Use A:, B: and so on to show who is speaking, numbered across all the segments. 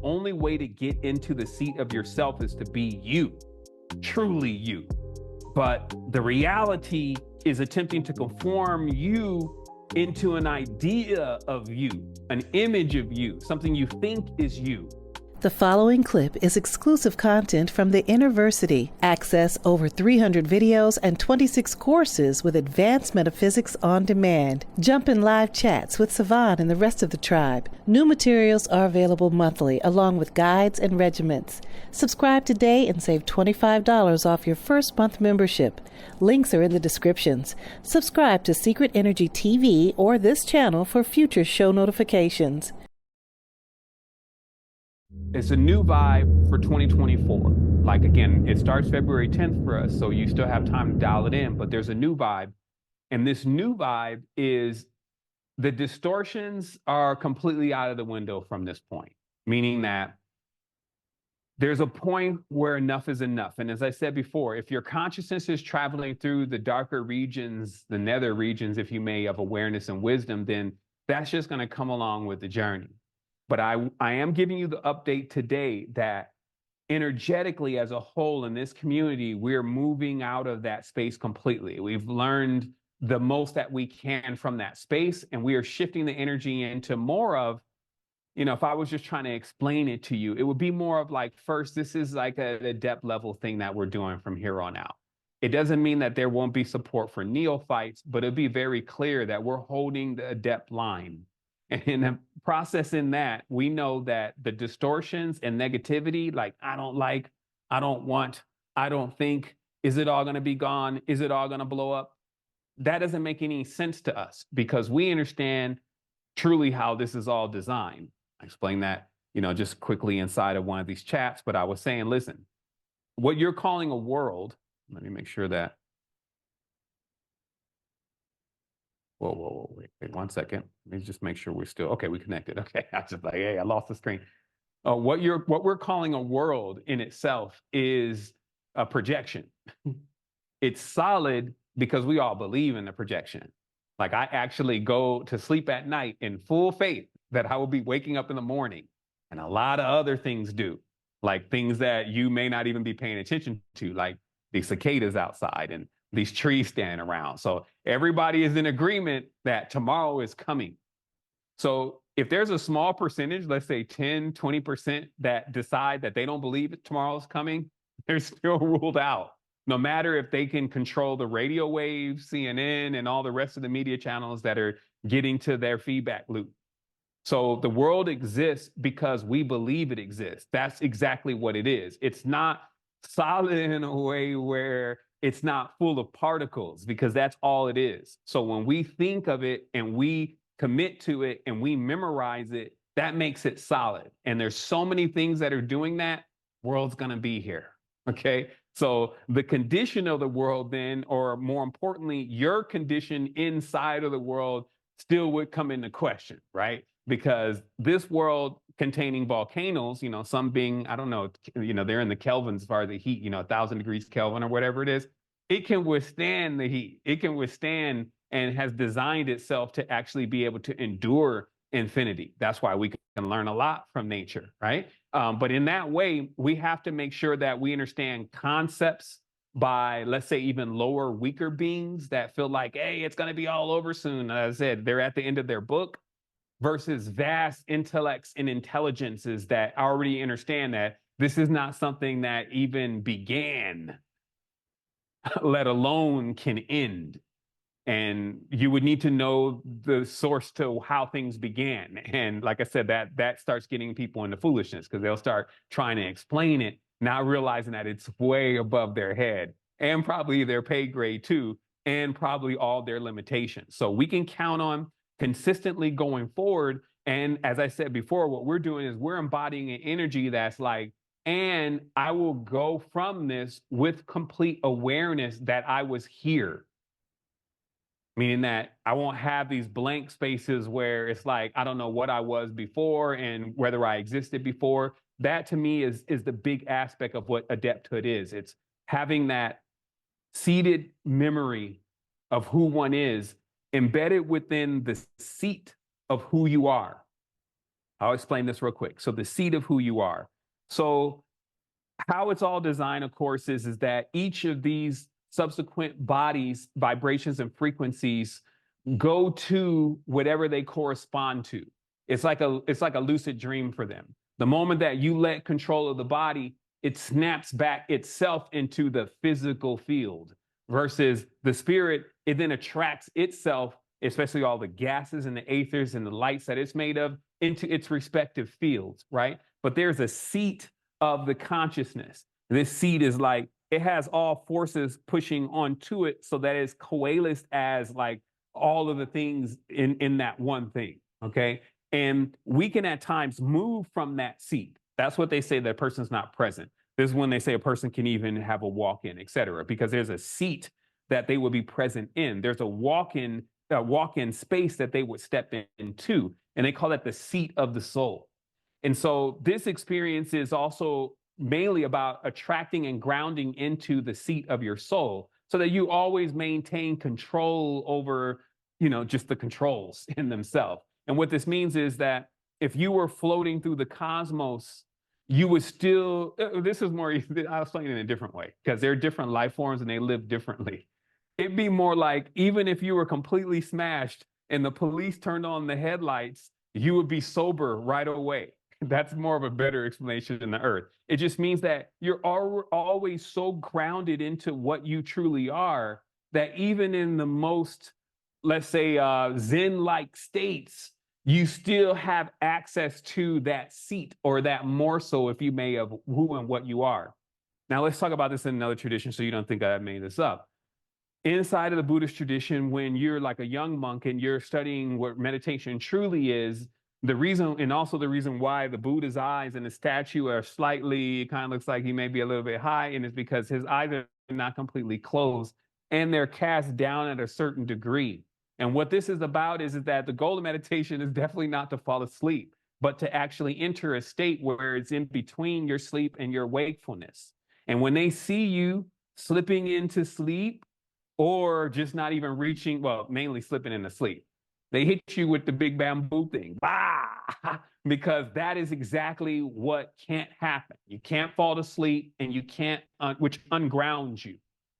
A: only way to get into the seat of yourself is to be you, truly you. But the reality is attempting to conform you into an idea of you, an image of you, something you think is you.
B: The following clip is exclusive content from the University. Access over 300 videos and 26 courses with advanced metaphysics on demand. Jump in live chats with Sevan and the rest of the tribe. New materials are available monthly, along with guides and regiments. Subscribe today and save $25 off your first month membership. Links are in the descriptions. Subscribe to Secret Energy TV or this channel for future show notifications.
A: It's a new vibe for 2024. Like, again, it starts February 10th for us, so you still have time to dial it in, but there's a new vibe. And this new vibe is the distortions are completely out of the window from this point, meaning that there's a point where enough is enough. And as I said before, if your consciousness is traveling through the darker regions, the nether regions, if you may, of awareness and wisdom, then that's just going to come along with the journey. But I am giving you the update today that energetically as a whole in this community, we're moving out of that space completely. We've learned the most that we can from that space, and we are shifting the energy into more of, if I was just trying to explain it to you, it would be more of like, first, this is like an adept level thing that we're doing from here on out. It doesn't mean that there won't be support for neophytes, but it'll be very clear that we're holding the adept line. And in the process in that, we know that the distortions and negativity, like I don't like, I don't want, I don't think, is it all going to be gone? Is it all going to blow up? That doesn't make any sense to us because we understand truly how this is all designed. I explained that, just quickly inside of one of these chats, but I was saying, listen, what you're calling a world, let me make sure that. Whoa, wait 1 second. Let me just make sure we're still, okay, we connected. Okay, I was just like, hey, I lost the screen. What we're calling a world in itself is a projection. It's solid because we all believe in the projection. Like I actually go to sleep at night in full faith that I will be waking up in the morning. And a lot of other things do, like things that you may not even be paying attention to, like the cicadas outside and these trees standing around. So everybody is in agreement that tomorrow is coming. So if there's a small percentage, let's say 10, 20% that decide that they don't believe tomorrow's coming, they're still ruled out. No matter if they can control the radio waves, CNN, and all the rest of the media channels that are getting to their feedback loop. So the world exists because we believe it exists. That's exactly what it is. It's not solid in a way where it's not full of particles, because that's all it is. So when we think of it and we commit to it and we memorize it, that makes it solid. And there's so many things that are doing that, world's gonna be here, okay? So the condition of the world then, or more importantly, your condition inside of the world still would come into question, right? Because this world containing volcanoes, some being, I don't know, they're in the Kelvin as far as the heat, 1,000 degrees Kelvin or whatever it is, it can withstand the heat. It can withstand and has designed itself to actually be able to endure infinity. That's why we can learn a lot from nature, right? But in that way, we have to make sure that we understand concepts by, let's say, even lower, weaker beings that feel like, hey, it's going to be all over soon. As I said, they're at the end of their book, versus vast intellects and intelligences that already understand that this is not something that even began, let alone can end. And you would need to know the source to how things began. And like I said, that starts getting people into foolishness because they'll start trying to explain it, not realizing that it's way above their head and probably their pay grade too, and probably all their limitations. So we can count on consistently going forward. And as I said before, what we're doing is we're embodying an energy that's like, and I will go from this with complete awareness that I was here. Meaning that I won't have these blank spaces where it's like, I don't know what I was before and whether I existed before. That to me is the big aspect of what adepthood is. It's having that seated memory of who one is embedded within the seat of who you are. I'll explain this real quick. So the seat of who you are. So how it's all designed, of course, is that each of these subsequent bodies, vibrations, and frequencies go to whatever they correspond to. It's like a lucid dream for them. The moment that you let control of the body, it snaps back itself into the physical field versus the spirit. It then attracts itself, especially all the gases and the ethers and the lights that it's made of, into its respective fields, right? But there's a seat of the consciousness. This seat is like, it has all forces pushing onto it so that it's coalesced as like all of the things in that one thing, okay? And we can at times move from that seat. That's what they say, that a person's not present. This is when they say a person can even have a walk-in, et cetera, because there's a seat that they would be present in. There's a walk-in space that they would step into, and they call that the seat of the soul. And so this experience is also mainly about attracting and grounding into the seat of your soul so that you always maintain control over, just the controls in themselves. And what this means is that if you were floating through the cosmos, you would still, this is more, I'll explain it in a different way, because they're different life forms and they live differently. It'd be more like, even if you were completely smashed and the police turned on the headlights, you would be sober right away. That's more of a better explanation than the earth. It just means that you're always so grounded into what you truly are that even in the most, let's say, Zen-like states, you still have access to that seat, or that morsel, if you may, of who and what you are. Now, let's talk about this in another tradition so you don't think I made this up. Inside of the Buddhist tradition, when you're like a young monk and you're studying what meditation truly is, the reason, and also the reason why the Buddha's eyes in the statue are slightly, it kind of looks like he may be a little bit high, and it's because his eyes are not completely closed and they're cast down at a certain degree. And what this is about is that the goal of meditation is definitely not to fall asleep, but to actually enter a state where it's in between your sleep and your wakefulness. And when they see you slipping into sleep, or just not even reaching, well, mainly slipping into sleep, they hit you with the big bamboo thing, bah! Because that is exactly what can't happen. You can't fall asleep, and you can't, which ungrounds you,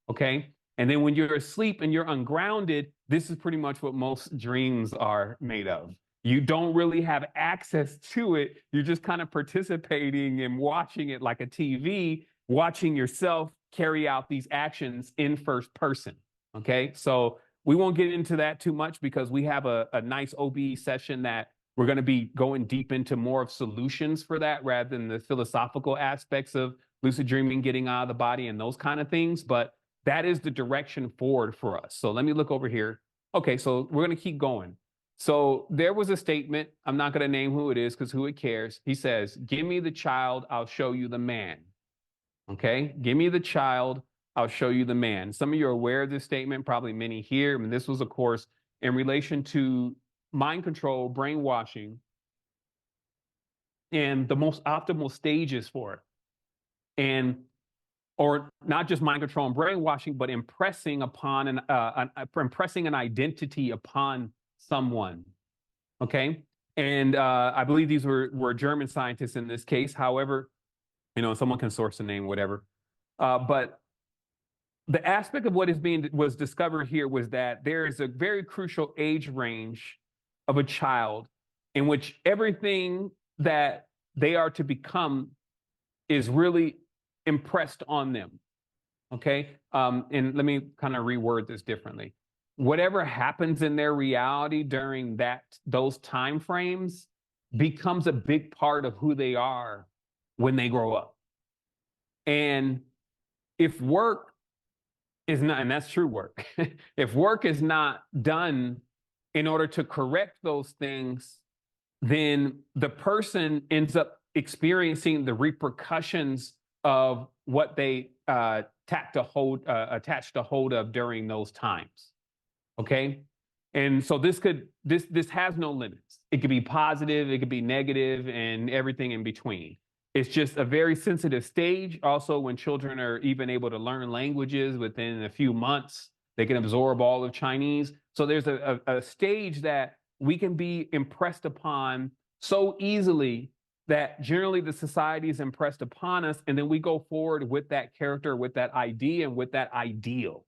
A: okay? And then when you're asleep and you're ungrounded, this is pretty much what most dreams are made of. You don't really have access to it. You're just kind of participating and watching it like a TV, watching yourself carry out these actions in first person, okay? So we won't get into that too much because we have a nice OBE session that we're going to be going deep into more of solutions for that rather than the philosophical aspects of lucid dreaming, getting out of the body, and those kind of things. But that is the direction forward for us. So let me look over here. Okay, so we're going to keep going. So there was a statement. I'm not going to name who it is because who it cares. He says, "Give me the child, I'll show you the man." Okay, give me the child, I'll show you the man. Some of you are aware of this statement, probably many here. I mean, this was, of course, in relation to mind control, brainwashing, and the most optimal stages for it. And, or not just mind control and brainwashing, but impressing upon impressing an identity upon someone. Okay, and I believe these were German scientists in this case. However, someone can source the name, whatever. But the aspect of what was discovered here was that there is a very crucial age range of a child in which everything that they are to become is really impressed on them. Okay, and let me kind of reword this differently. Whatever happens in their reality during those time frames becomes a big part of who they are when they grow up. And if work is not, and that's true work, if work is not done in order to correct those things, then the person ends up experiencing the repercussions of what they attached a hold of during those times. Okay, and so this has no limits. It could be positive, it could be negative, and everything in between. It's just a very sensitive stage. Also, when children are even able to learn languages within a few months, they can absorb all of Chinese. So there's a stage that we can be impressed upon so easily that generally the society is impressed upon us, and then we go forward with that character, with that idea, and with that ideal.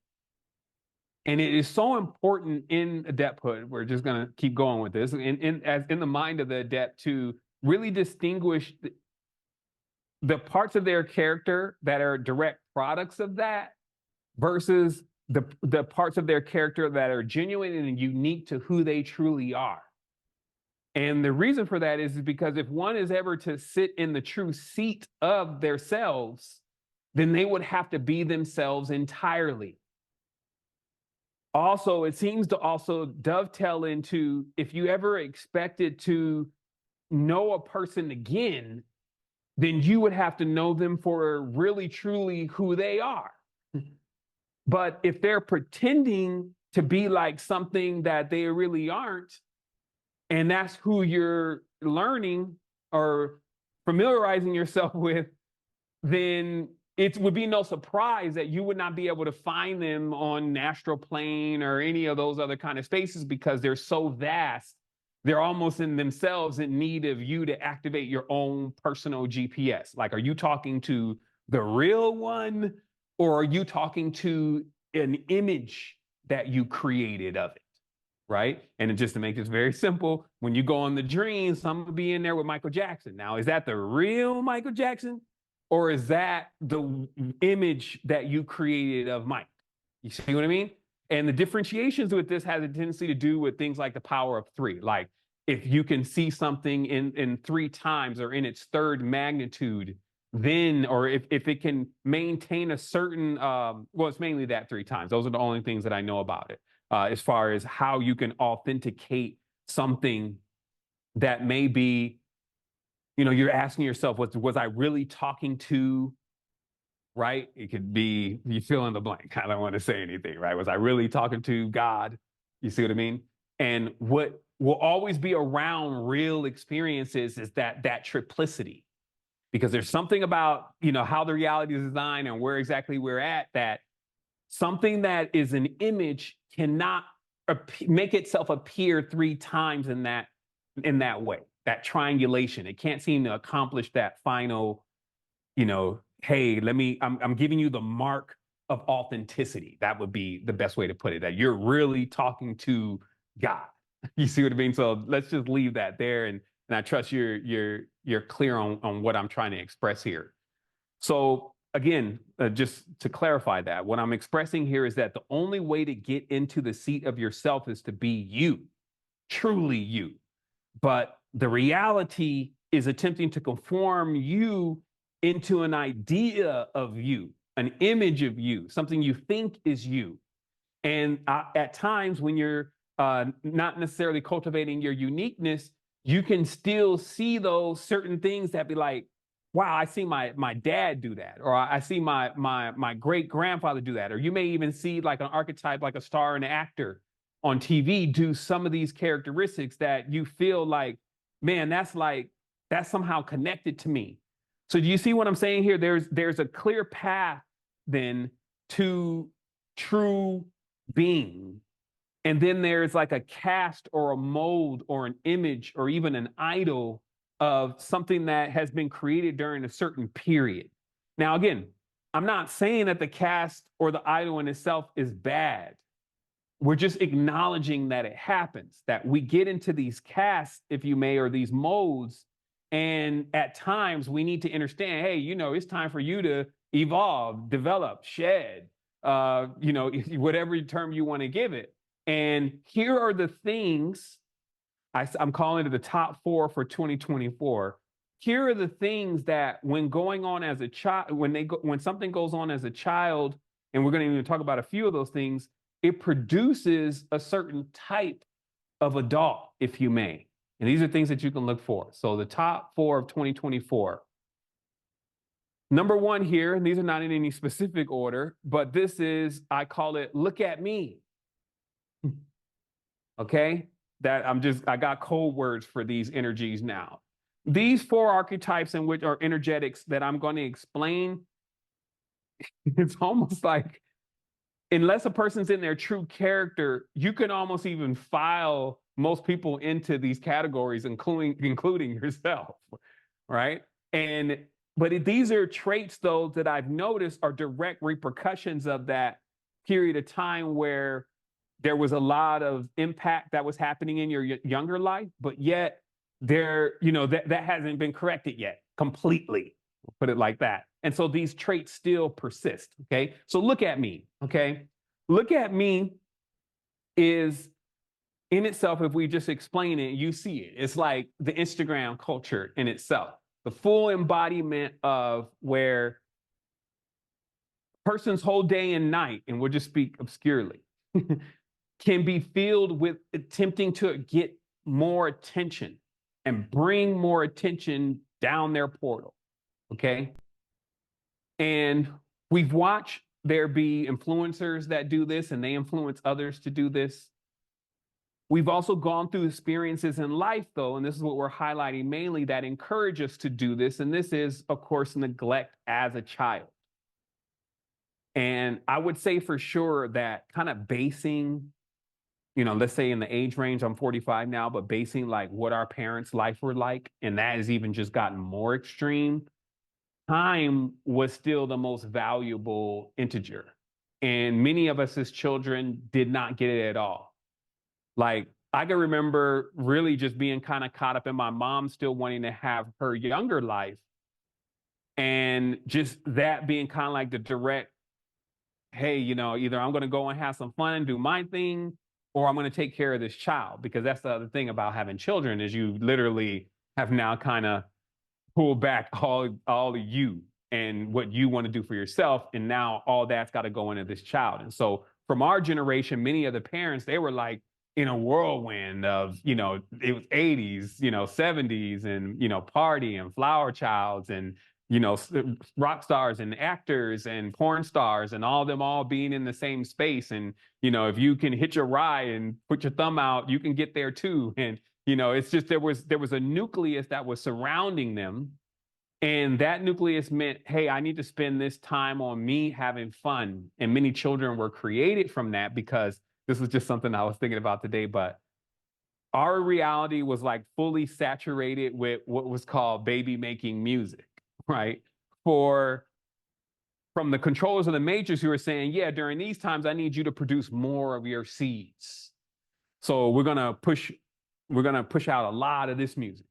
A: And it is so important in adepthood. We're just going to keep going with this, as in the mind of the adept, to really distinguish the parts of their character that are direct products of that versus the parts of their character that are genuine and unique to who they truly are. And the reason for that is because if one is ever to sit in the true seat of themselves, then they would have to be themselves entirely. Also, it seems to also dovetail into, if you ever expected to know a person again, then you would have to know them for really truly who they are. But if they're pretending to be like something that they really aren't, and that's who you're learning or familiarizing yourself with, then it would be no surprise that you would not be able to find them on astral plane or any of those other kind of spaces, because they're so vast. They're almost in themselves in need of you to activate your own personal GPS. Like, are you talking to the real one, or are you talking to an image that you created of it? Right? And just to make this very simple, when you go on the dreams, I'm gonna be in there with Michael Jackson. Now, is that the real Michael Jackson? Or is that the image that you created of Mike? You see what I mean? And the differentiations with this has a tendency to do with things like the power of three. Like, if you can see something in 3 times or in its third magnitude, then, or if it can maintain a certain, well, it's mainly that 3 times. Those are the only things that I know about it, as far as how you can authenticate something that may be, you're asking yourself, was I really talking to, right? It could be, you fill in the blank. I don't want to say anything, right? Was I really talking to God? You see what I mean? And what will always be around real experiences is that triplicity, because there's something about, how the reality is designed and where exactly we're at, that something that is an image cannot make itself appear 3 times in that way. That triangulation, it can't seem to accomplish that final, hey, I'm giving you the mark of authenticity. That would be the best way to put it, that you're really talking to God. You see what I mean? So let's just leave that there, and I trust you're clear on what I'm trying to express here. So again, just to clarify that, what I'm expressing here is that the only way to get into the seat of yourself is to be you, truly you. But the reality is attempting to conform you into an idea of you, an image of you, something you think is you. And at times when you're not necessarily cultivating your uniqueness, you can still see those certain things that be like, wow, I see my dad do that, or I see my great grandfather do that, or you may even see like an archetype, like a star, an actor on TV do some of these characteristics that you feel like, man, that's somehow connected to me. So do you see what I'm saying here? There's a clear path then to true being. And then there's like a cast or a mold or an image or even an idol of something that has been created during a certain period. Now, again, I'm not saying that the cast or the idol in itself is bad. We're just acknowledging that it happens, that we get into these casts, if you may, or these modes. And at times we need to understand, hey, it's time for you to evolve, develop, shed, whatever term you want to give it. And here are the things, I'm calling it the top 4 for 2024. Here are the things that when going on as a child, when something goes on as a child, and we're going to even talk about a few of those things, it produces a certain type of adult, if you may. And these are things that you can look for. So the top 4 of 2024. Number 1 here, and these are not in any specific order, but this is, I call it, look at me. Okay? I got code words for these energies now. These 4 archetypes in which are energetics that I'm going to explain, it's almost like, unless a person's in their true character, you can almost even file most people into these categories, including yourself, right? But these are traits, though, that I've noticed are direct repercussions of that period of time where there was a lot of impact that was happening in your younger life, but yet that hasn't been corrected yet completely. Put it like that. And so these traits still persist. Okay. So look at me. Okay. Look at me is in itself, if we just explain it, you see it. It's like the Instagram culture in itself, the full embodiment of where person's whole day and night, and we'll just speak obscurely, can be filled with attempting to get more attention and bring more attention down their portal. Okay. And we've watched there be influencers that do this and they influence others to do this. We've also gone through experiences in life, though, and this is what we're highlighting mainly, that encourage us to do this. And this is, of course, neglect as a child. And I would say for sure that kind of basing, let's say in the age range, I'm 45 now, but basing like what our parents' life were like, and that has even just gotten more extreme. Time was still the most valuable integer. And many of us as children did not get it at all. Like, I can remember really just being kind of caught up in my mom still wanting to have her younger life. And just that being kind of like the direct, hey, either I'm going to go and have some fun and do my thing, or I'm going to take care of this child. Because that's the other thing about having children is you literally have now kind of pulled back all of you and what you want to do for yourself. And now all that's got to go into this child. And so from our generation, many of the parents, they were like, in a whirlwind of, it was 80s, 70s and, party and flower childs and, rock stars and actors and porn stars and all them all being in the same space. And, if you can hitch a ride and put your thumb out, you can get there too. And, it's just there was a nucleus that was surrounding them. And that nucleus meant, hey, I need to spend this time on me having fun. And many children were created from that because this was just something I was thinking about today, but our reality was like fully saturated with what was called baby making music, right? From the controllers of the matrix who were saying, yeah, during these times, I need you to produce more of your seeds. So we're going to push out a lot of this music.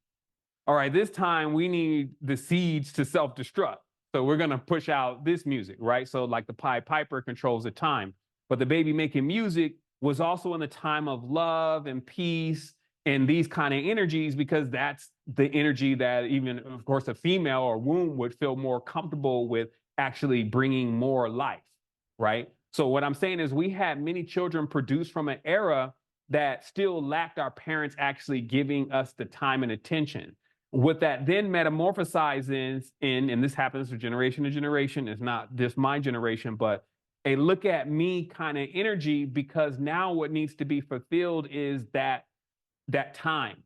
A: All right, this time we need the seeds to self-destruct. So we're going to push out this music, right? So like the Pied Piper controls the time, but the baby making music was also in the time of love and peace and these kind of energies, because that's the energy that even, of course, a female or womb would feel more comfortable with actually bringing more life, right? So what I'm saying is we had many children produced from an era that still lacked our parents actually giving us the time and attention. What that then metamorphosizes in, and this happens from generation to generation, it's not just my generation, but a look at me kind of energy, because now what needs to be fulfilled is that time.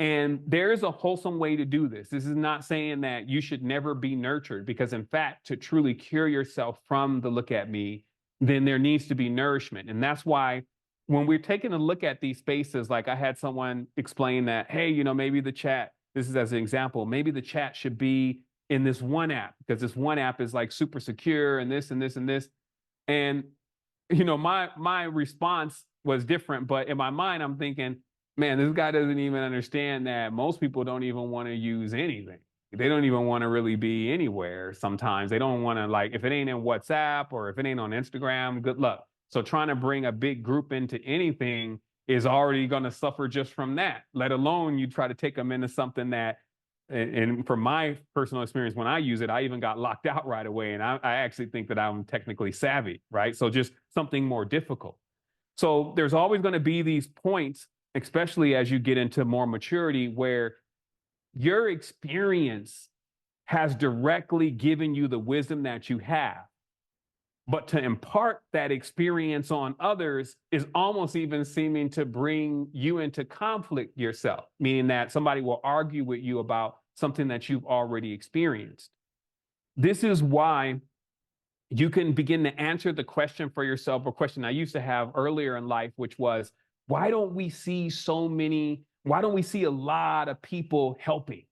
A: And there is a wholesome way to do this. This is not saying that you should never be nurtured, because in fact, to truly cure yourself from the look at me, then there needs to be nourishment. And that's why when we're taking a look at these spaces, like I had someone explain that, hey, maybe the chat, this is as an example, maybe the chat should be in this one app, because this one app is like super secure and this and this and this. And, my response was different, but in my mind, I'm thinking, man, this guy doesn't even understand that most people don't even want to use anything. They don't even want to really be anywhere. Sometimes they don't want to, like, if it ain't in WhatsApp or if it ain't on Instagram, good luck. So trying to bring a big group into anything is already going to suffer just from that, let alone you try to take them into something that, and from my personal experience, when I use it, I even got locked out right away. And I actually think that I'm technically savvy, right? So just something more difficult. So there's always going to be these points, especially as you get into more maturity, where your experience has directly given you the wisdom that you have. But to impart that experience on others is almost even seeming to bring you into conflict yourself, meaning that somebody will argue with you about something that you've already experienced. This is why you can begin to answer the question for yourself, a question I used to have earlier in life, which was, why don't we see a lot of people helping?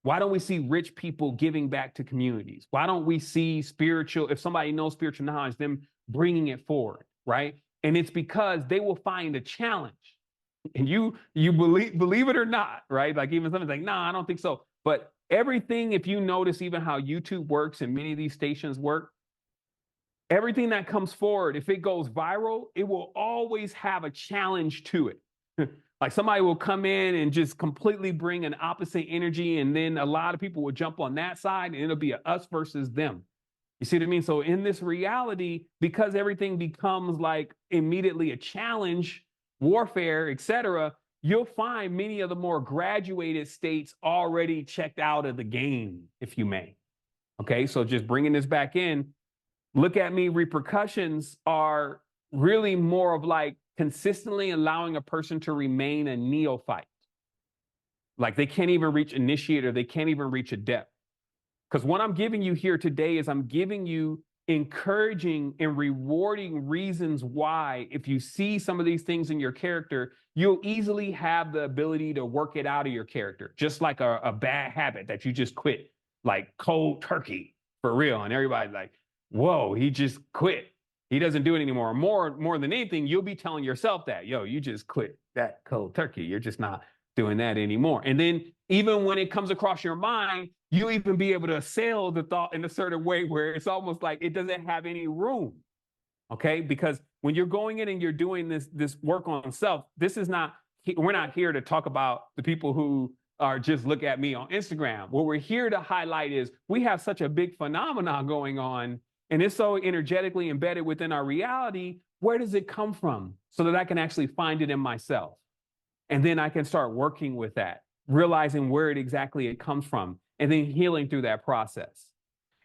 A: Why don't we see rich people giving back to communities? Why don't we see if somebody knows spiritual knowledge, them bringing it forward, right? And it's because they will find a challenge. And you believe it or not, right? Like even something's like, nah, I don't think so. But everything, if you notice even how YouTube works and many of these stations work, everything that comes forward, if it goes viral, it will always have a challenge to it. Like somebody will come in and just completely bring an opposite energy, and then a lot of people will jump on that side, and it'll be a us versus them. You see what I mean? So in this reality, because everything becomes like immediately a challenge, warfare, etc., you'll find many of the more graduated states already checked out of the game, if you may. Okay, so just bringing this back in, look at me, repercussions are really more of like consistently allowing a person to remain a neophyte. Like they can't even reach initiator, they can't even reach adept. Because what I'm giving you here today is I'm giving you encouraging and rewarding reasons why, if you see some of these things in your character, you'll easily have the ability to work it out of your character, just like a bad habit that you just quit, like cold turkey for real. And everybody's like, whoa, he just quit. He doesn't do it anymore. More than anything, you'll be telling yourself that, yo, you just quit that cold turkey. You're just not doing that anymore. And then even when it comes across your mind, you even be able to assail the thought in a certain way where it's almost like it doesn't have any room. Okay, because when you're going in and you're doing this work on self, we're not here to talk about the people who are just look at me on Instagram. What we're here to highlight is we have such a big phenomenon going on, and it's so energetically embedded within our reality. Where does it come from? So that I can actually find it in myself. And then I can start working with that, realizing where it comes from, and then healing through that process.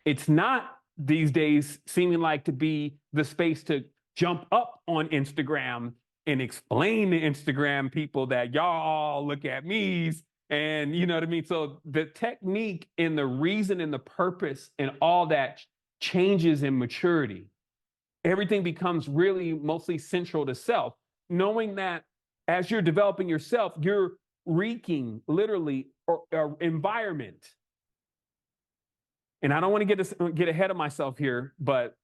A: It's not these days seeming like to be the space to jump up on Instagram and explain to Instagram people that y'all look at me's, and you know what I mean? So the technique and the reason and the purpose and all that changes in maturity. Everything becomes really mostly central to self, knowing that as you're developing yourself, you're wreaking literally or environment. And I don't want to get ahead of myself here, but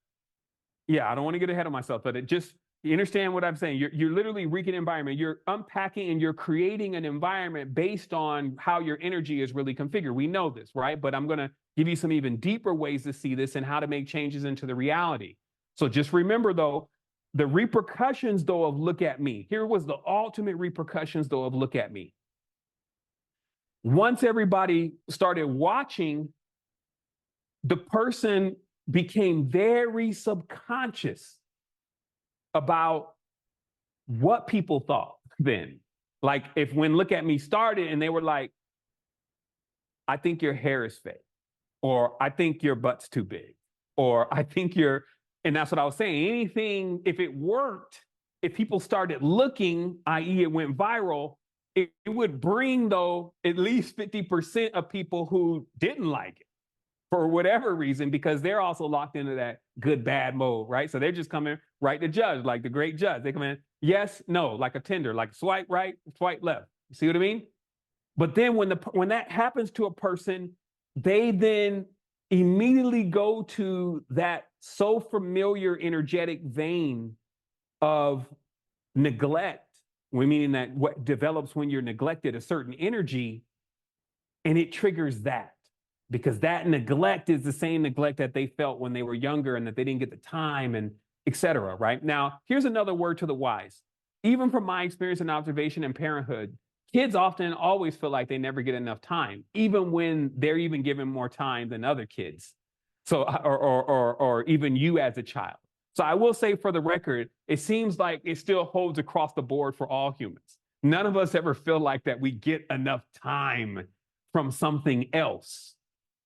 A: yeah, I don't want to get ahead of myself, but you understand what I'm saying? You're literally wreaking environment. You're unpacking and you're creating an environment based on how your energy is really configured. We know this, right? But I'm going to give you some even deeper ways to see this and how to make changes into the reality. So just remember, though, the repercussions, though, of look at me. Here was the ultimate repercussions, though, of look at me. Once everybody started watching, the person became very subconscious about what people thought then. Like when Look at Me started and they were like, I think your hair is fake, or I think your butt's too big, or I think and that's what I was saying. Anything, if it worked, if people started looking, i.e. it went viral, it would bring, though, at least 50% of people who didn't like it for whatever reason, because they're also locked into that good, bad mode, right? So they're just coming right to judge, like the great judge. They come in, yes, no, like a Tinder, like swipe right, swipe left. You see what I mean? But then when that happens to a person, they then immediately go to that so familiar energetic vein of neglect, meaning that what develops when you're neglected, a certain energy, and it triggers that. Because that neglect is the same neglect that they felt when they were younger and that they didn't get the time and et cetera, right? Now, here's another word to the wise. Even from my experience and observation in parenthood, kids often always feel like they never get enough time, even when they're even given more time than other kids. So, or even you as a child. So I will say, for the record, it seems like it still holds across the board for all humans. None of us ever feel like that we get enough time from something else.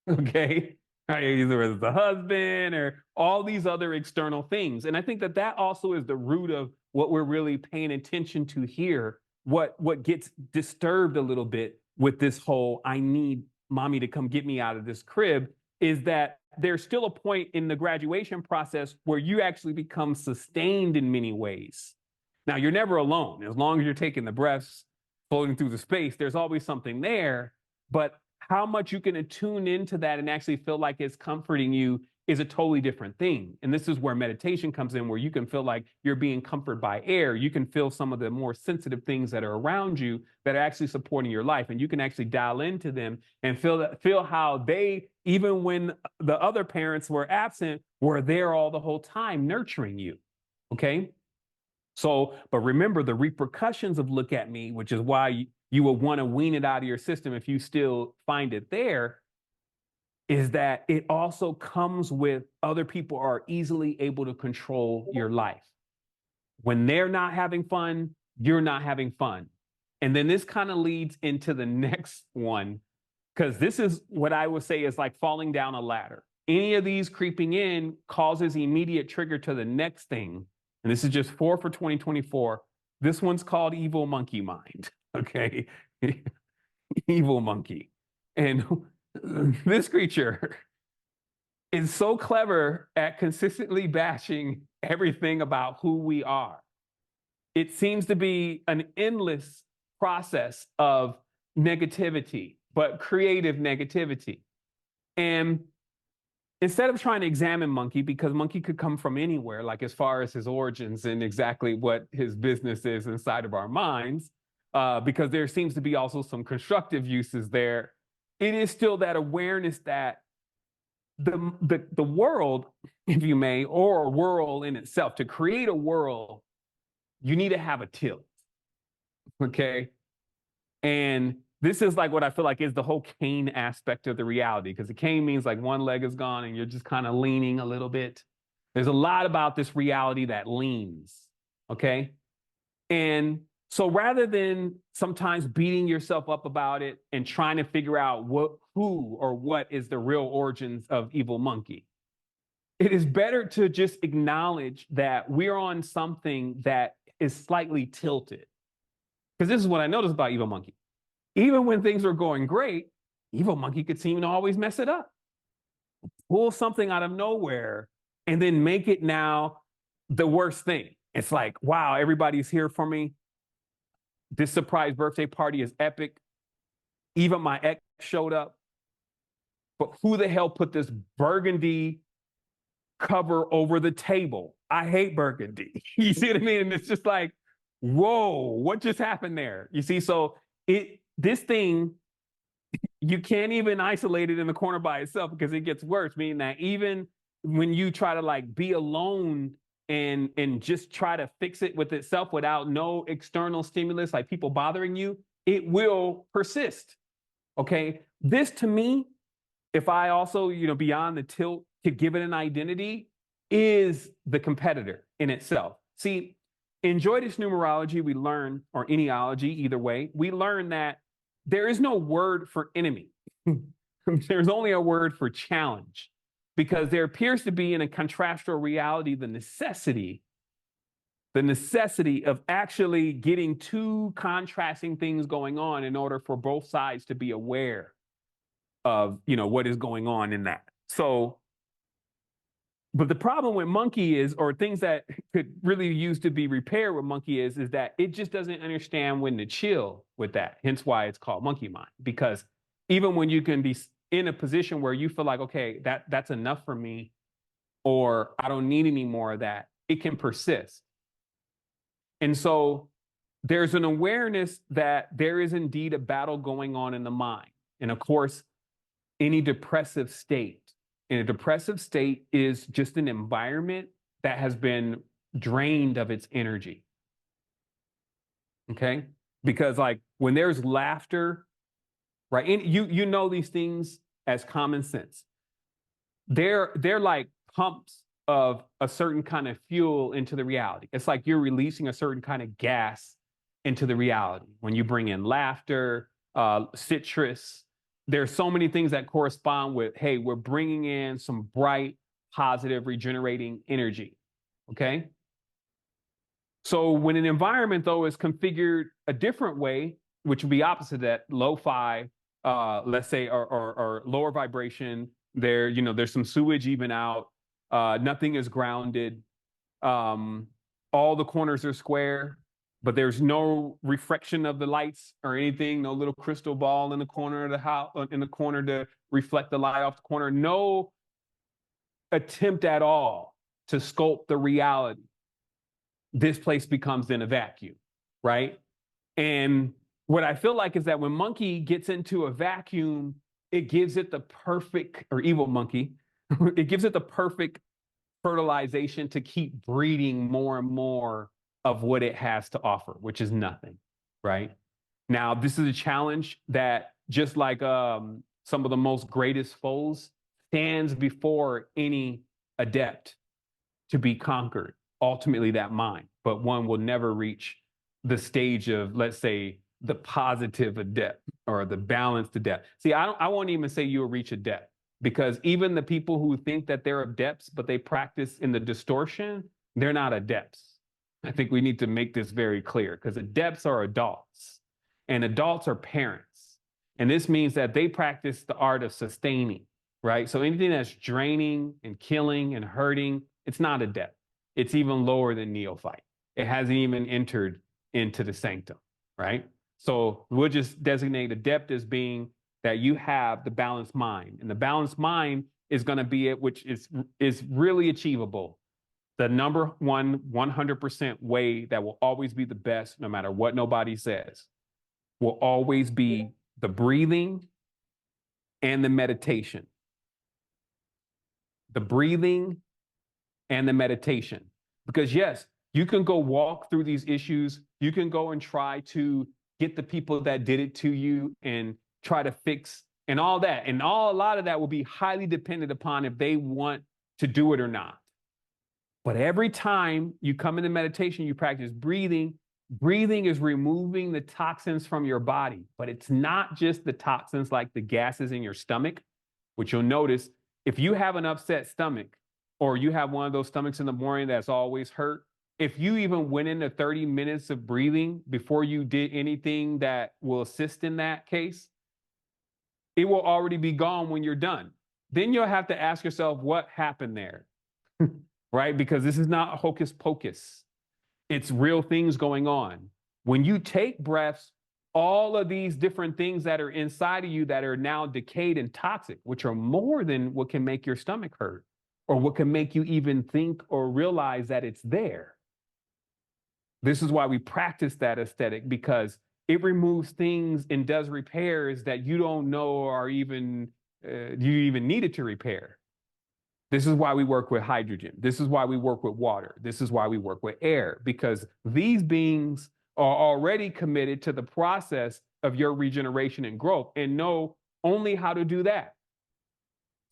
A: Okay, either as the husband or all these other external things. And I think that also is the root of what we're really paying attention to here. What gets disturbed a little bit with this whole I need mommy to come get me out of this crib is that there's still a point in the graduation process where you actually become sustained in many ways. Now, you're never alone. As long as you're taking the breaths, floating through the space, there's always something there. But how much you can attune into that and actually feel like it's comforting you is a totally different thing. And this is where meditation comes in, where you can feel like you're being comforted by air. You can feel some of the more sensitive things that are around you that are actually supporting your life. And you can actually dial into them and feel how they, even when the other parents were absent, were there all the whole time nurturing you. Okay. So, but remember the repercussions of look at me, which is why you will want to wean it out of your system if you still find it there, is that it also comes with other people are easily able to control your life. When they're not having fun, you're not having fun. And then this kind of leads into the next one, because this is what I would say is like falling down a ladder. Any of these creeping in causes immediate trigger to the next thing. And this is just 4 for 2024. This one's called evil monkey mind. Okay. Evil monkey. And this creature is so clever at consistently bashing everything about who we are. It seems to be an endless process of negativity, but creative negativity. And instead of trying to examine Monkey, because Monkey could come from anywhere, like as far as his origins and exactly what his business is inside of our minds, because there seems to be also some constructive uses there, it is still that awareness that the world, if you may, or a world in itself, to create a world, you need to have a tilt. Okay. And this is like what I feel like is the whole cane aspect of the reality, because the cane means like one leg is gone and you're just kind of leaning a little bit. There's a lot about this reality that leans. Okay. And so rather than sometimes beating yourself up about it and trying to figure out who or what is the real origins of evil monkey, it is better to just acknowledge that we're on something that is slightly tilted. Because this is what I noticed about evil monkey. Even when things are going great, evil monkey could seem to always mess it up. Pull something out of nowhere and then make it now the worst thing. It's like, wow, everybody's here for me. This surprise birthday party is epic. Even my ex showed up. But who the hell put this burgundy cover over the table? I hate burgundy. You see what I mean? And it's just like, whoa, what just happened there? You see, so this thing, you can't even isolate it in the corner by itself because it gets worse, meaning that even when you try to like be alone and just try to fix it with itself without no external stimulus, like people bothering you, it will persist. Okay. This to me, if I also, beyond the tilt to give it an identity, is the competitor in itself. See, in Joyous numerology, we learn, or eniology, either way, we learn that there is no word for enemy. There's only a word for challenge, because there appears to be in a contrastal reality the necessity of actually getting two contrasting things going on in order for both sides to be aware of what is going on in that. So, but the problem with monkey is, or things that could really use to be repaired with monkey is that it just doesn't understand when to chill with that. Hence why it's called monkey mind, because even when you can be in a position where you feel like, okay, that's enough for me, or I don't need any more of that, it can persist. And so there's an awareness that there is indeed a battle going on in the mind. And of course, any depressive state. And a depressive state is just an environment that has been drained of its energy. Okay? Because like when there's laughter, right? And you know these things as common sense. They're like pumps of a certain kind of fuel into the reality. It's like you're releasing a certain kind of gas into the reality. When you bring in laughter, citrus, there's so many things that correspond with, hey, we're bringing in some bright, positive, regenerating energy. Okay? So when an environment, though, is configured a different way, which would be opposite of that, lo-fi, let's say, or lower vibration, there's some sewage even out, nothing is grounded. all the corners are square, but there's no reflection of the lights or anything, no little crystal ball in the corner of the house, in the corner to reflect the light off the corner, no attempt at all to sculpt the reality. This place becomes then a vacuum, right? And what I feel like is that when monkey gets into a vacuum, it gives it the perfect, or evil monkey, it gives it the perfect fertilization to keep breeding more and more of what it has to offer, which is nothing, right? Now, this is a challenge that just like some of the most greatest foes stands before any adept to be conquered, ultimately that mind, but one will never reach the stage of, let's say, the positive adept or the balanced adept. See, I won't even say you'll reach adept, because even the people who think that they're adepts, but they practice in the distortion, they're not adepts. I think we need to make this very clear, because adepts are adults and adults are parents. And this means that they practice the art of sustaining, right? So anything that's draining and killing and hurting, it's not adept. It's even lower than neophyte. It hasn't even entered into the sanctum, right? So we'll just designate adept as being that you have the balanced mind. And the balanced mind is going to be it, which is really achievable. The number one 100% way that will always be the best, no matter what nobody says, will always be the breathing and the meditation. The breathing and the meditation. Because yes, you can go walk through these issues. You can go and try to get the people that did it to you and try to fix and all that. And a lot of that will be highly dependent upon if they want to do it or not. But every time you come into meditation, you practice breathing. Breathing is removing the toxins from your body, but it's not just the toxins like the gases in your stomach, which you'll notice if you have an upset stomach or you have one of those stomachs in the morning that's always hurt, if you even went into 30 minutes of breathing before you did anything that will assist in that case, it will already be gone when you're done. Then you'll have to ask yourself what happened there, right? Because this is not hocus pocus. It's real things going on. When you take breaths, all of these different things that are inside of you that are now decayed and toxic, which are more than what can make your stomach hurt or what can make you even think or realize that it's there. This is why we practice that aesthetic, because it removes things and does repairs that you don't know are even you even needed to repair. This is why we work with hydrogen. This is why we work with water. This is why we work with air, because these beings are already committed to the process of your regeneration and growth and know only how to do that.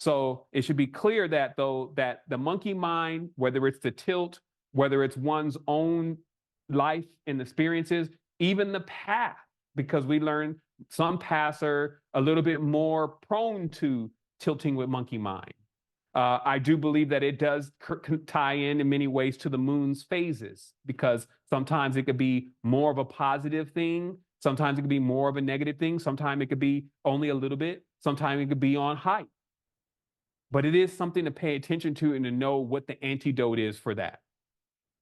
A: So it should be clear that though, that the monkey mind, whether it's the tilt, whether it's one's own life and experiences, even the path, because we learn some paths are a little bit more prone to tilting with monkey mind. I do believe that it does tie in many ways to the moon's phases, because sometimes it could be more of a positive thing. Sometimes it could be more of a negative thing. Sometimes it could be only a little bit. Sometimes it could be on height. But it is something to pay attention to and to know what the antidote is for that.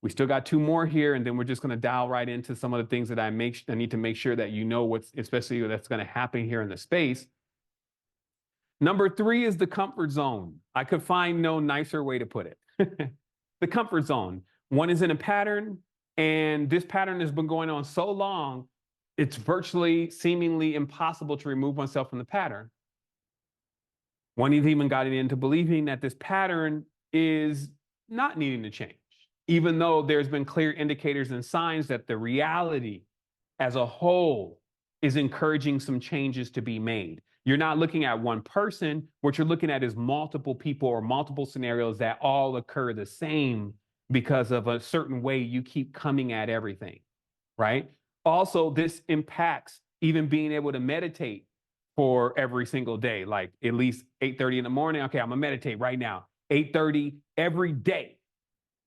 A: We still got two more here, and then we're just going to dial right into some of the things that I need to make sure that you know what's, especially that's going to happen here in the space. Number 3 is the comfort zone. I could find no nicer way to put it. The comfort zone. One is in a pattern, and this pattern has been going on so long, it's virtually seemingly impossible to remove oneself from the pattern. One has even gotten into believing that this pattern is not needing to change, even though there's been clear indicators and signs that the reality as a whole is encouraging some changes to be made. You're not looking at one person. What you're looking at is multiple people or multiple scenarios that all occur the same because of a certain way you keep coming at everything, right? Also, this impacts even being able to meditate for every single day, like at least 8:30 in the morning. Okay, I'm gonna meditate right now, 8:30 every day.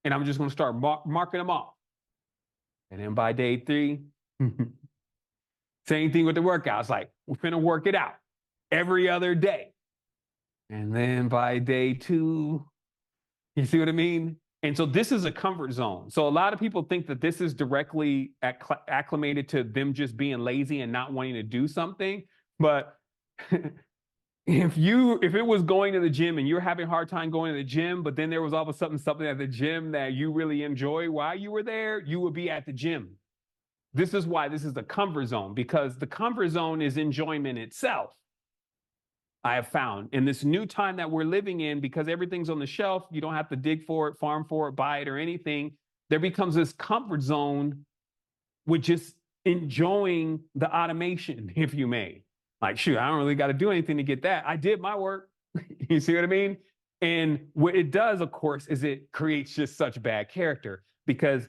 A: And I'm just gonna start marking them off. And then by day 3, same thing with the workouts. Like, we're gonna work it out every other day. And then by day 2, you see what I mean? And so this is a comfort zone. So a lot of people think that this is directly acclimated to them just being lazy and not wanting to do something. But if it was going to the gym and you're having a hard time going to the gym, but then there was all of a sudden something at the gym that you really enjoy while you were there, you would be at the gym. This is why this is the comfort zone, because the comfort zone is enjoyment itself. I have found in this new time that we're living in, because everything's on the shelf, you don't have to dig for it, farm for it, buy it, or anything. There becomes this comfort zone with just enjoying the automation, if you may. Like, shoot, I don't really got to do anything to get that. I did my work. You see what I mean? And what it does, of course, is it creates just such bad character, because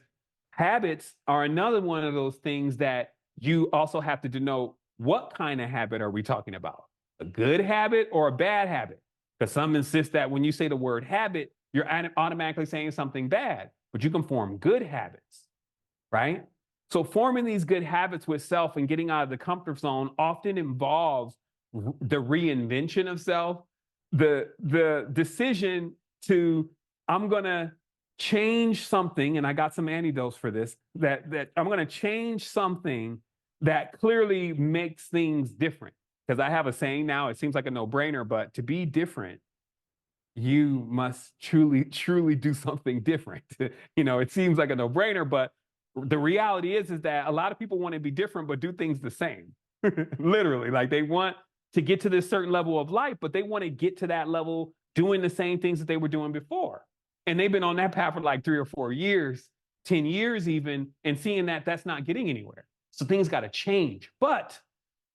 A: habits are another one of those things that you also have to denote what kind of habit are we talking about? A good habit or a bad habit? Because some insist that when you say the word habit, you're automatically saying something bad, but you can form good habits, right? So forming these good habits with self and getting out of the comfort zone often involves the reinvention of self, the decision to, I'm going to change something, and I got some antidotes for this, that I'm going to change something that clearly makes things different. Because I have a saying now, it seems like a no-brainer, but to be different, you must truly, truly do something different. It seems like a no-brainer, but the reality is that a lot of people want to be different, but do things the same. Literally, like they want to get to this certain level of life, but they want to get to that level doing the same things that they were doing before. And they've been on that path for like 3 or 4 years, 10 years even, and seeing that that's not getting anywhere. So things got to change. But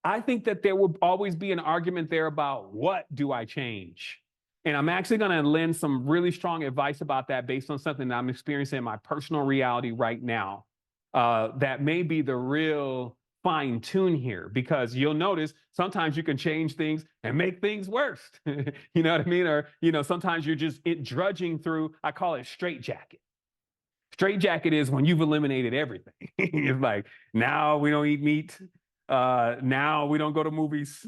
A: I think that there will always be an argument there about what do I change? And I'm actually going to lend some really strong advice about that based on something that I'm experiencing in my personal reality right now. That may be the real fine tune here, because you'll notice sometimes you can change things and make things worse. You know what I mean? Or, sometimes you're just drudging through, I call it straitjacket. Straitjacket is when you've eliminated everything. It's like, now we don't eat meat. Now we don't go to movies.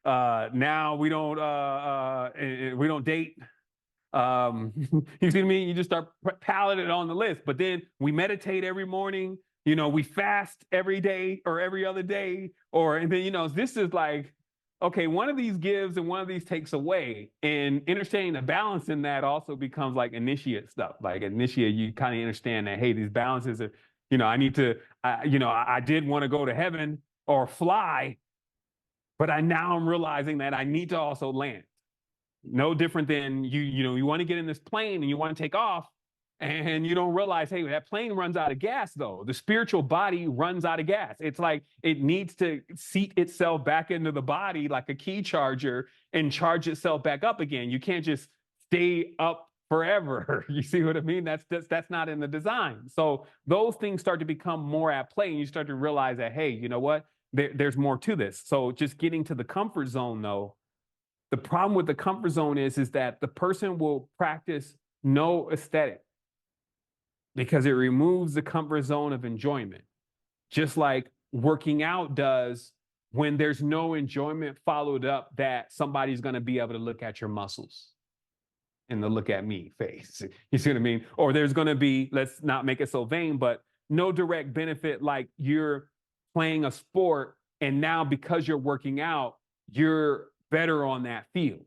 A: Now we don't date. You see what I mean? You just start piling it on the list. But then we meditate every morning. We fast every day or every other day. And then, this is like, okay, one of these gives and one of these takes away. And understanding the balance in that also becomes like initiate stuff. Like initiate, you kind of understand that, hey, these balances are, I need to, I did want to go to heaven or fly, but now I'm realizing that I need to also land. No different than you want to get in this plane and you want to take off, and you don't realize, hey, that plane runs out of gas though. The spiritual body runs out of gas. It's like it needs to seat itself back into the body like a key charger and charge itself back up again. You can't just stay up forever. You see what I mean? That's not in the design. So those things start to become more at play, and you start to realize that, hey, you know what? There's more to this. So just getting to the comfort zone though, the problem with the comfort zone is that the person will practice no aesthetic because it removes the comfort zone of enjoyment. Just like working out does when there's no enjoyment followed up that somebody's going to be able to look at your muscles and the look at me face. You see what I mean? Or there's going to be, let's not make it so vain, but no direct benefit, like you're playing a sport and now because you're working out, you're better on that field,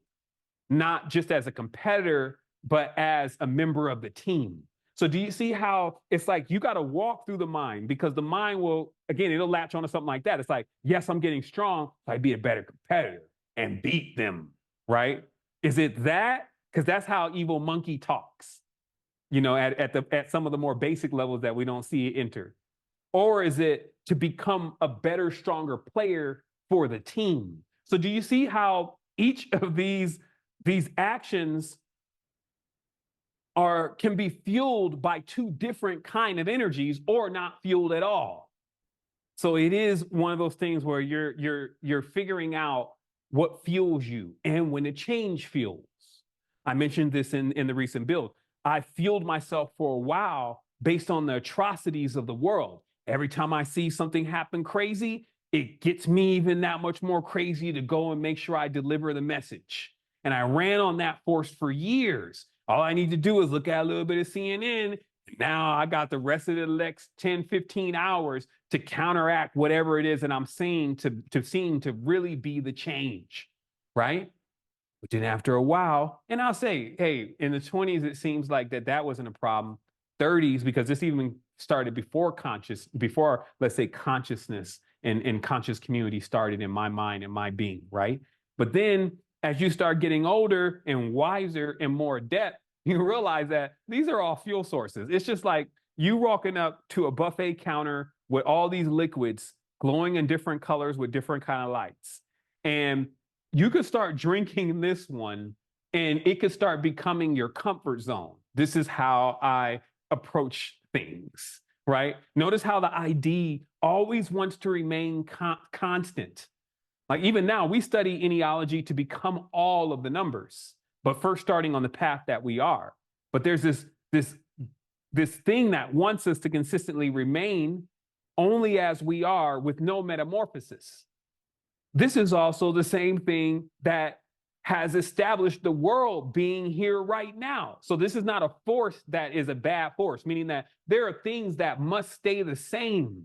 A: not just as a competitor, but as a member of the team. So do you see how it's like you got to walk through the mind, because the mind will, again, it'll latch onto something like that. It's like, yes, I'm getting strong, so I'd be a better competitor and beat them, right? Is it that? Because that's how evil monkey talks, at some of the more basic levels that we don't see it enter. Or is it to become a better, stronger player for the team? So do you see how each of these actions can be fueled by two different kind of energies or not fueled at all? So it is one of those things where you're figuring out what fuels you and when to change fuels. I mentioned this in the recent build. I fueled myself for a while based on the atrocities of the world. Every time I see something happen crazy, it gets me even that much more crazy to go and make sure I deliver the message. And I ran on that force for years. All I need to do is look at a little bit of CNN. Now I got the rest of the next 10, 15 hours to counteract whatever it is that I'm seeing to seem to really be the change, right? But then after a while, and I'll say, hey, in the 20s, it seems like that wasn't a problem. 30s, because this even started before, let's say, consciousness and conscious community started in my mind and my being, right? But then as you start getting older and wiser and more adept, you realize that these are all fuel sources. It's just like you walking up to a buffet counter with all these liquids glowing in different colors with different kind of lights. And you could start drinking this one and it could start becoming your comfort zone. This is how I approach things, right? Notice how the ID always wants to remain constant. Like even now, we study enealogy to become all of the numbers, but first starting on the path that we are. But there's this thing that wants us to consistently remain only as we are with no metamorphosis. This is also the same thing that has established the world being here right now. So this is not a force that is a bad force, meaning that there are things that must stay the same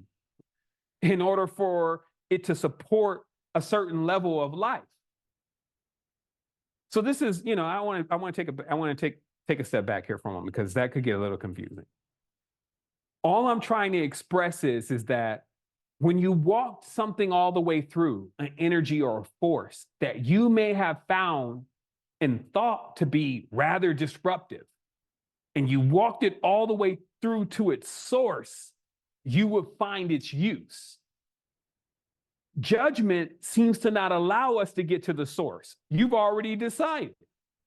A: in order for it to support a certain level of life. So this is, I want to take a step back here for a moment because that could get a little confusing. All I'm trying to express is that when you walk something all the way through, an energy or a force that you may have found and thought to be rather disruptive, and you walked it all the way through to its source, you would find its use. Judgment seems to not allow us to get to the source. You've already decided.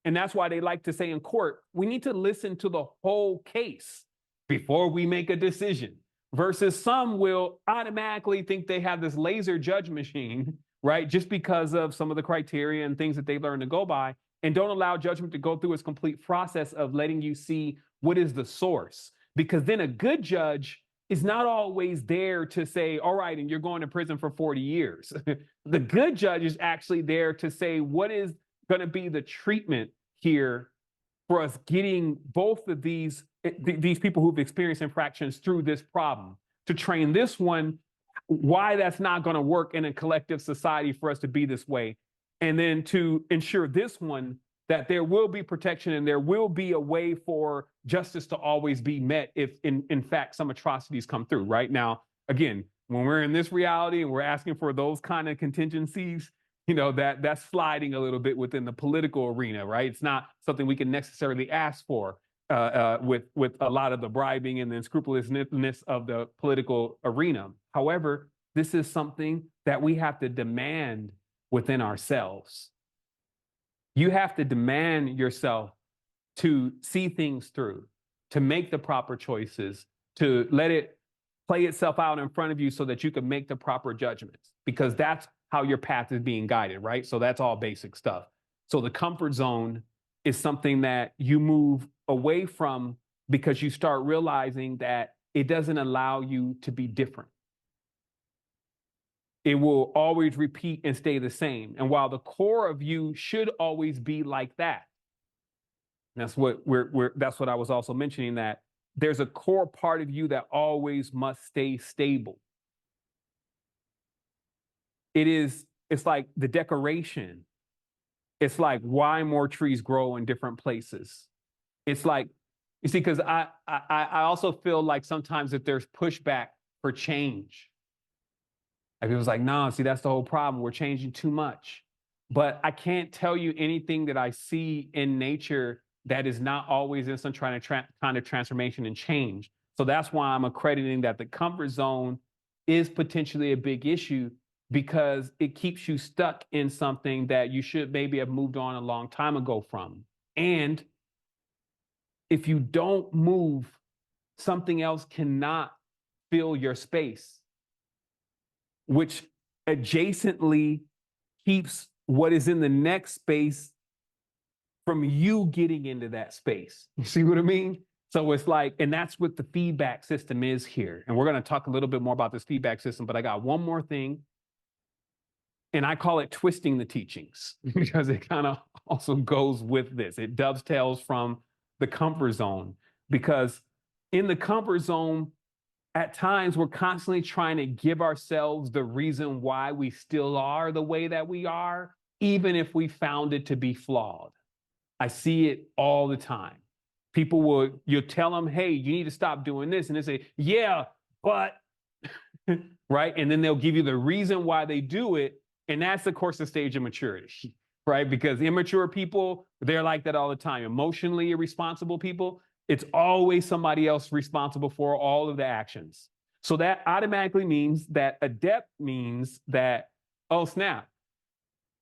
A: And that's why they like to say in court, we need to listen to the whole case before we make a decision. Versus some will automatically think they have this laser judge machine, right? Just because of some of the criteria and things that they've learned to go by, and don't allow judgment to go through its complete process of letting you see what is the source. Because then a good judge is not always there to say, all right, and you're going to prison for 40 years. The good judge is actually there to say, what is going to be the treatment here for us getting both of these people who've experienced infractions through this problem, to train this one why that's not going to work in a collective society for us to be this way, and then to ensure this one that there will be protection and there will be a way for justice to always be met if in fact some atrocities come through. Right now, again, when we're in this reality and we're asking for those kind of contingencies, that's sliding a little bit within the political arena, right? It's not something we can necessarily ask for with a lot of the bribing and the unscrupulousness of the political arena. However, this is something that we have to demand within ourselves. You have to demand yourself to see things through, to make the proper choices, to let it play itself out in front of you so that you can make the proper judgments, because that's how your path is being guided, right? So that's all basic stuff. So the comfort zone is something that you move away from because you start realizing that it doesn't allow you to be different. It will always repeat and stay the same. And while the core of you should always be like that, that's what that's what I was also mentioning, that there's a core part of you that always must stay stable. It's like the decoration. It's like why more trees grow in different places. It's like, you see, because I also feel like sometimes that there's pushback for change. Like people's like, no, see, that's the whole problem. We're changing too much. But I can't tell you anything that I see in nature that is not always in some kind of transformation and change. So that's why I'm accrediting that the comfort zone is potentially a big issue, because it keeps you stuck in something that you should maybe have moved on a long time ago from. And if you don't move, something else cannot fill your space, which adjacently keeps what is in the next space from you getting into that space. You see what I mean? So it's like, and that's what the feedback system is here. And we're going to talk a little bit more about this feedback system, but I got one more thing. And I call it twisting the teachings, because it kind of also goes with this. It dovetails from the comfort zone, because in the comfort zone, at times we're constantly trying to give ourselves the reason why we still are the way that we are, even if we found it to be flawed. I see it all the time. You'll tell them, hey, you need to stop doing this. And they say, yeah, but, right? And then they'll give you the reason why they do it. And that's, of course, the stage of maturity, right? Because immature people, they're like that all the time. Emotionally irresponsible people, it's always somebody else responsible for all of the actions. So that automatically means that adept means that, oh, snap,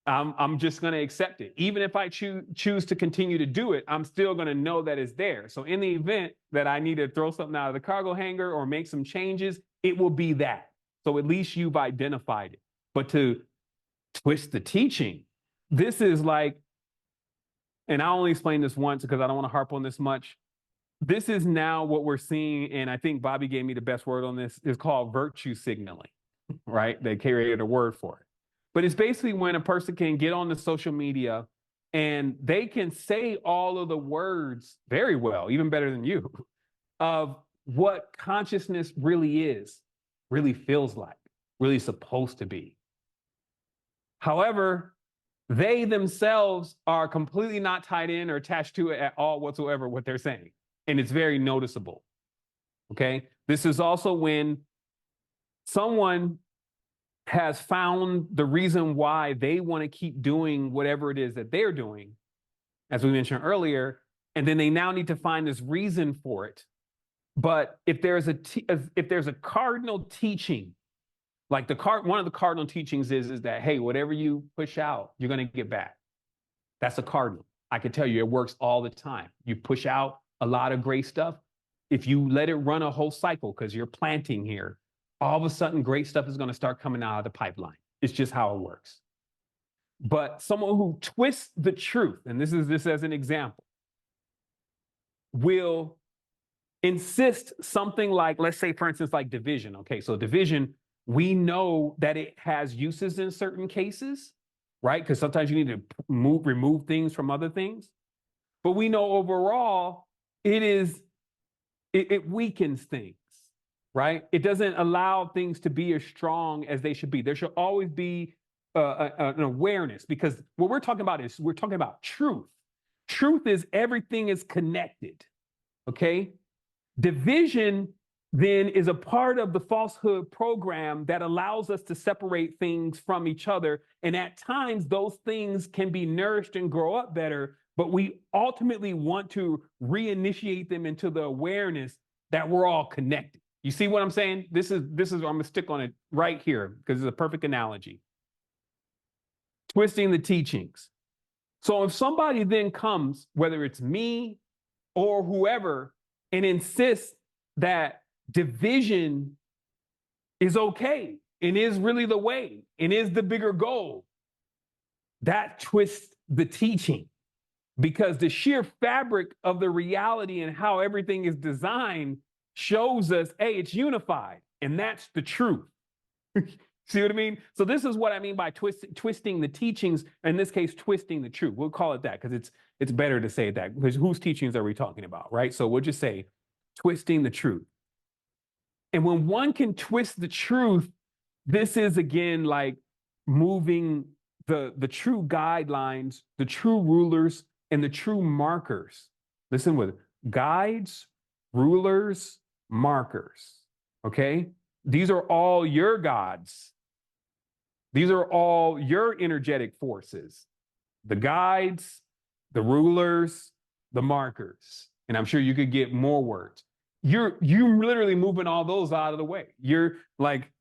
A: I'm just going to accept it. Even if I choose to continue to do it, I'm still going to know that it's there. So in the event that I need to throw something out of the cargo hangar or make some changes, it will be that. So at least you've identified it. But to twist the teaching, this is like, and I only explained this once because I don't want to harp on this much. This is now what we're seeing, and I think Bobby gave me the best word on this, is called virtue signaling, right? They created a word for it. But it's basically when a person can get on the social media and they can say all of the words very well, even better than you, of what consciousness really is, really feels like, really supposed to be. However, they themselves are completely not tied in or attached to it at all whatsoever, what they're saying. And it's very noticeable. Okay? This is also when someone has found the reason why they want to keep doing whatever it is that they're doing, as we mentioned earlier, and then they now need to find this reason for it. But if there's a cardinal teaching, like one of the cardinal teachings is that, hey, whatever you push out, you're going to get back. That's a cardinal. I can tell you it works all the time. You push out a lot of great stuff. If you let it run a whole cycle, because you're planting here, all of a sudden great stuff is going to start coming out of the pipeline. It's just how it works. But someone who twists the truth, and this is as an example, will insist something like, let's say, for instance, like division. Okay, so division, we know that it has uses in certain cases, right? Because sometimes you need to remove things from other things. But we know overall, it weakens things. Right? It doesn't allow things to be as strong as they should be. There should always be an awareness, because what we're talking about truth. Truth is everything is connected. Okay? Division then is a part of the falsehood program that allows us to separate things from each other. And at times, those things can be nourished and grow up better, but we ultimately want to reinitiate them into the awareness that we're all connected. You see what I'm saying? This is I'm going to stick on it right here because it's a perfect analogy. Twisting the teachings. So if somebody then comes, whether it's me or whoever, and insists that division is okay and is really the way and is the bigger goal, that twists the teaching, because the sheer fabric of the reality and how everything is designed shows us, hey, it's unified, and that's the truth. See what I mean? So this is what I mean by twisting the teachings, in this case, twisting the truth. We'll call it that because it's better to say that, because whose teachings are we talking about, right? So we'll just say twisting the truth. And when one can twist the truth, this is again like moving the true guidelines, the true rulers, and the true markers. Listen with it. Guides, rulers, markers. Okay? These are all your gods. These are all your energetic forces. The guides, the rulers, the markers. And I'm sure you could get more words. You're literally moving all those out of the way. You're like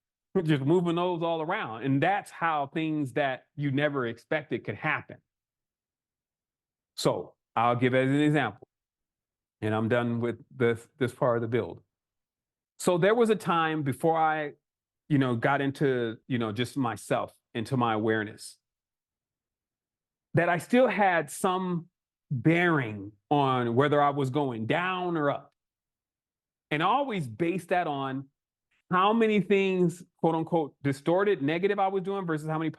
A: just moving those all around. And that's how things that you never expected could happen. So I'll give it as an example. And I'm done with this part of the build. So there was a time before I, got into, just myself, into my awareness, that I still had some bearing on whether I was going down or up. And I always based that on how many things, quote unquote, distorted, negative I was doing versus how many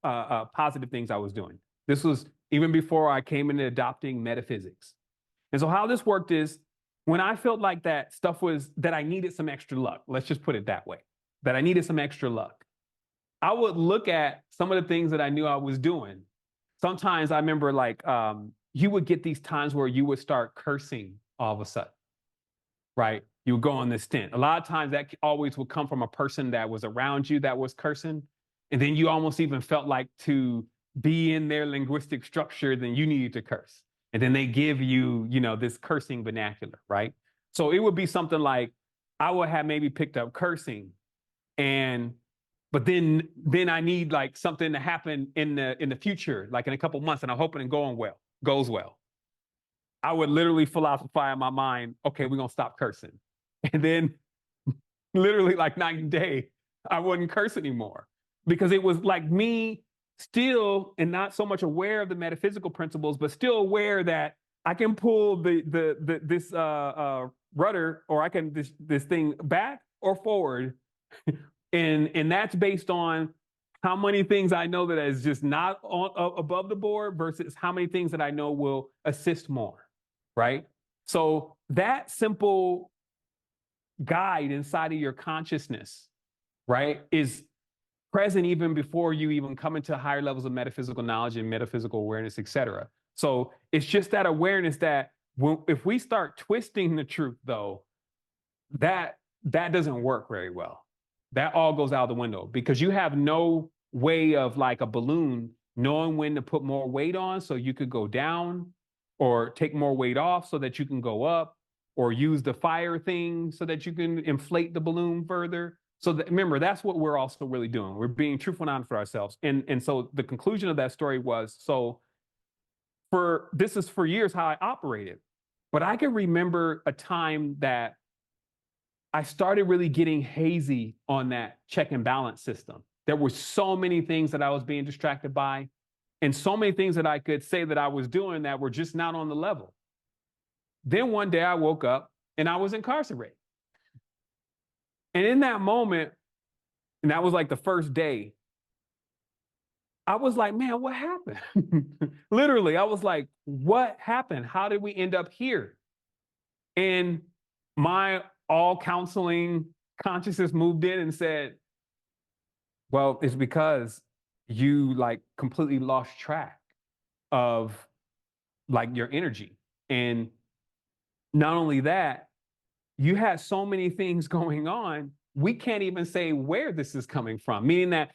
A: positive things I was doing. This was even before I came into adopting metaphysics. And so how this worked is when I felt like that stuff was that I needed some extra luck, let's just put it that way, that I needed some extra luck, I would look at some of the things that I knew I was doing. Sometimes I remember like you would get these times where you would start cursing all of a sudden, right? You would go on this stint. A lot of times that always would come from a person that was around you that was cursing. And then you almost even felt like to be in their linguistic structure, then you needed to curse. And then they give you, this cursing vernacular, right? So it would be something like I would have maybe picked up cursing, but then I need like something to happen in the future, like in a couple months, and I'm hoping it goes well. I would literally philosophize in my mind, okay, we're gonna stop cursing. And then literally like 90 days, I wouldn't curse anymore because it was like me still and not so much aware of the metaphysical principles, but still aware that I can pull this rudder, or I can this thing back or forward, and that's based on how many things I know that is just not above the board versus how many things that I know will assist more, right? So that simple guide inside of your consciousness, right, is present even before you even come into higher levels of metaphysical knowledge and metaphysical awareness, etc. So it's just that awareness that if we start twisting the truth, though, that doesn't work very well. That all goes out the window because you have no way of like a balloon knowing when to put more weight on so you could go down, or take more weight off so that you can go up, or use the fire thing so that you can inflate the balloon further. So remember, that's what we're also really doing. We're being truthful and honest for ourselves. And so the conclusion of that story was, this is for years how I operated. But I can remember a time that I started really getting hazy on that check and balance system. There were so many things that I was being distracted by, and so many things that I could say that I was doing that were just not on the level. Then one day I woke up and I was incarcerated. And in that moment, and that was like the first day, I was like, man, what happened? Literally, I was like, what happened? How did we end up here? And my all counseling consciousness moved in and said, well, it's because you like completely lost track of like your energy. And not only that, you had so many things going on, we can't even say where this is coming from. Meaning that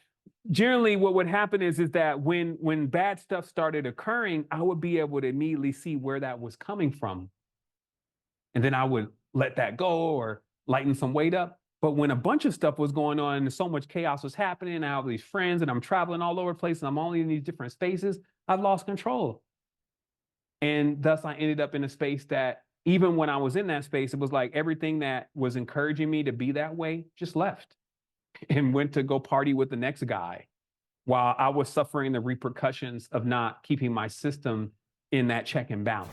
A: generally what would happen is that when bad stuff started occurring, I would be able to immediately see where that was coming from. And then I would let that go or lighten some weight up. But when a bunch of stuff was going on and so much chaos was happening, and I have these friends and I'm traveling all over the place and I'm only in these different spaces, I've lost control. And thus I ended up in a space that even when I was in that space, it was like everything that was encouraging me to be that way just left and went to go party with the next guy while I was suffering the repercussions of not keeping my system in that check and balance.